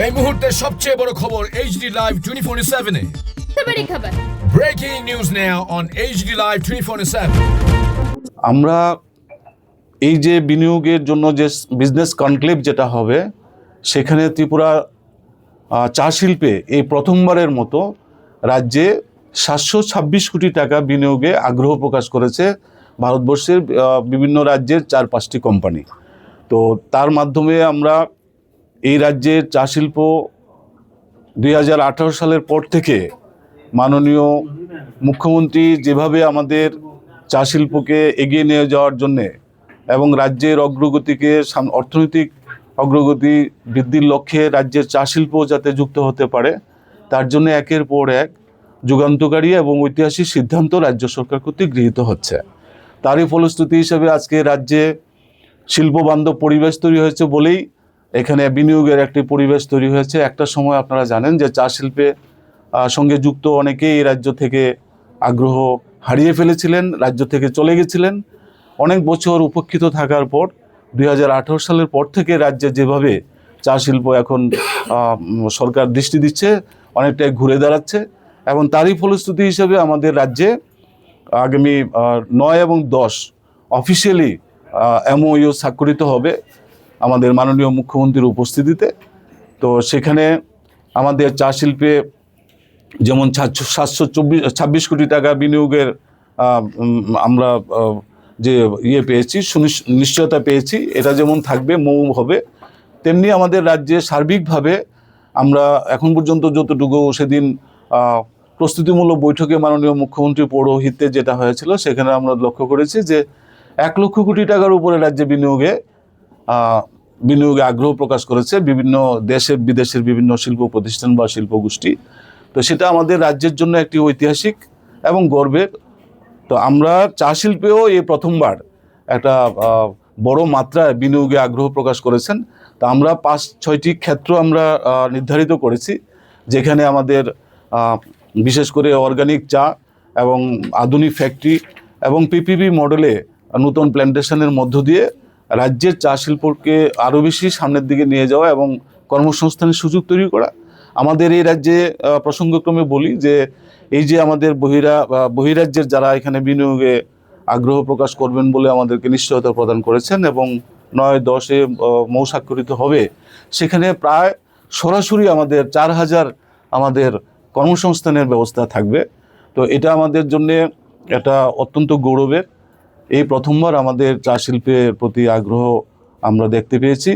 এই মুহূর্তের সবচেয়ে বড় খবর HD Live 24/7 এ। बड़ी खबर। Breaking news now on HD Live 24/7। আমরা এই যে বিনিয়োগের জন্য যে বিজনেস কনক্লেভ যেটা হবে সেখানে ত্রিপুরা চা শিল্পে এই প্রথমবারের মতো রাজ্যে 726 কোটি টাকা বিনিয়োগে আগ্রহ প্রকাশ করেছে ভারতবর্ষের বিভিন্ন রাজ্যের 4-5টি কোম্পানি। তো তার মাধ্যমে আমরা এই রাজ্যের চা শিল্প 2018 সালের পর থেকে মাননীয় মুখ্যমন্ত্রী যেভাবে আমাদের চা শিল্পকে এগিয়ে নিয়ে যাওয়ার জন্যে এবং রাজ্যের অগ্রগতিকে অর্থনৈতিক অগ্রগতি বৃদ্ধির লক্ষ্যে রাজ্যের চা শিল্প যাতে যুক্ত হতে পারে তার জন্য একের পর এক যুগান্তকারী এবং ঐতিহাসিক সিদ্ধান্ত রাজ্য সরকার কর্তৃক গৃহীত হচ্ছে। তারই ফলশ্রুতি হিসেবে আজকে রাজ্যে শিল্পবান্ধব পরিবেশ তৈরি হয়েছে বলেই এখানে বিনিয়োগের একটি পরিবেশ তৈরি হয়েছে। একটা সময় আপনারা জানেন যে চা শিল্পে সঙ্গে যুক্ত অনেকেই এই রাজ্য থেকে আগ্রহ হারিয়ে ফেলেছিলেন, রাজ্য থেকে চলে গেছিলেন। অনেক বছর উপেক্ষিত থাকার পর 2018 সালের পর থেকে রাজ্যে যেভাবে চা শিল্প এখন সরকার দৃষ্টি দিচ্ছে অনেকটাই ঘুরে দাঁড়াচ্ছে এবং তারই ফলশ্রুতি হিসেবে আমাদের রাজ্যে আগামী 9 এবং 10 অফিসিয়ালি MOU স্বাক্ষরিত হবে আমাদের মাননীয় মুখ্যমন্ত্রীর উপস্থিতিতে। তো সেখানে আমাদের চা শিল্পে যেমন 726 কোটি টাকা বিনিয়োগের আমরা যে পেয়েছি নিশ্চয়তা পেয়েছি, এটা যেমন থাকবে মৌ হবে, তেমনি আমাদের রাজ্যে সার্বিকভাবে আমরা এখন পর্যন্ত যতটুকু সেদিন প্রস্তুতিমূলক বৈঠকে মাননীয় মুখ্যমন্ত্রী পৌরোহিত্যে যেটা হয়েছিল সেখানে আমরা লক্ষ্য করেছি যে 1 লক্ষ কোটি টাকার উপরে রাজ্যে বিনিয়োগে আগ্রহ প্রকাশ করেছে বিভিন্ন দেশের বিদেশের বিভিন্ন শিল্প প্রতিষ্ঠান বা শিল্পগোষ্ঠী। তো সেটা আমাদের রাজ্যের জন্য একটি ঐতিহাসিক এবং গর্বের। তো আমরা চা শিল্পেও এই প্রথমবার একটা বড় মাত্রায় বিনিয়োগে আগ্রহ প্রকাশ করেছেন। তা আমরা 5-6টি ক্ষেত্র আমরা নির্ধারিত করেছি যেখানে আমাদের বিশেষ করে অর্গানিক চা এবং আধুনিক ফ্যাক্টরি এবং PPP মডেলে নতুন প্ল্যান্টেশনের মধ্য দিয়ে রাজ্যের চা শিল্পকে আরও বেশি সামনের দিকে নিয়ে যাওয়া এবং কর্মসংস্থানের সুযোগ তৈরি করা। আমাদের এই রাজ্যে প্রসঙ্গক্রমে বলি যে এই যে আমাদের বহিরাজ্যের যারা এখানে বিনিয়োগে আগ্রহ প্রকাশ করবেন বলে আমাদেরকে নিশ্চয়তা প্রদান করেছেন এবং 9-10-এ মৌ স্বাক্ষরিত হবে, সেখানে প্রায় সরাসরি আমাদের 4000 আমাদের কর্মসংস্থানের ব্যবস্থা থাকবে। তো এটা আমাদের জন্যে একটা অত্যন্ত গৌরবের। এই প্রথমবার আমাদের চা শিল্পের প্রতি আগ্রহ আমরা দেখতে পেয়েছি।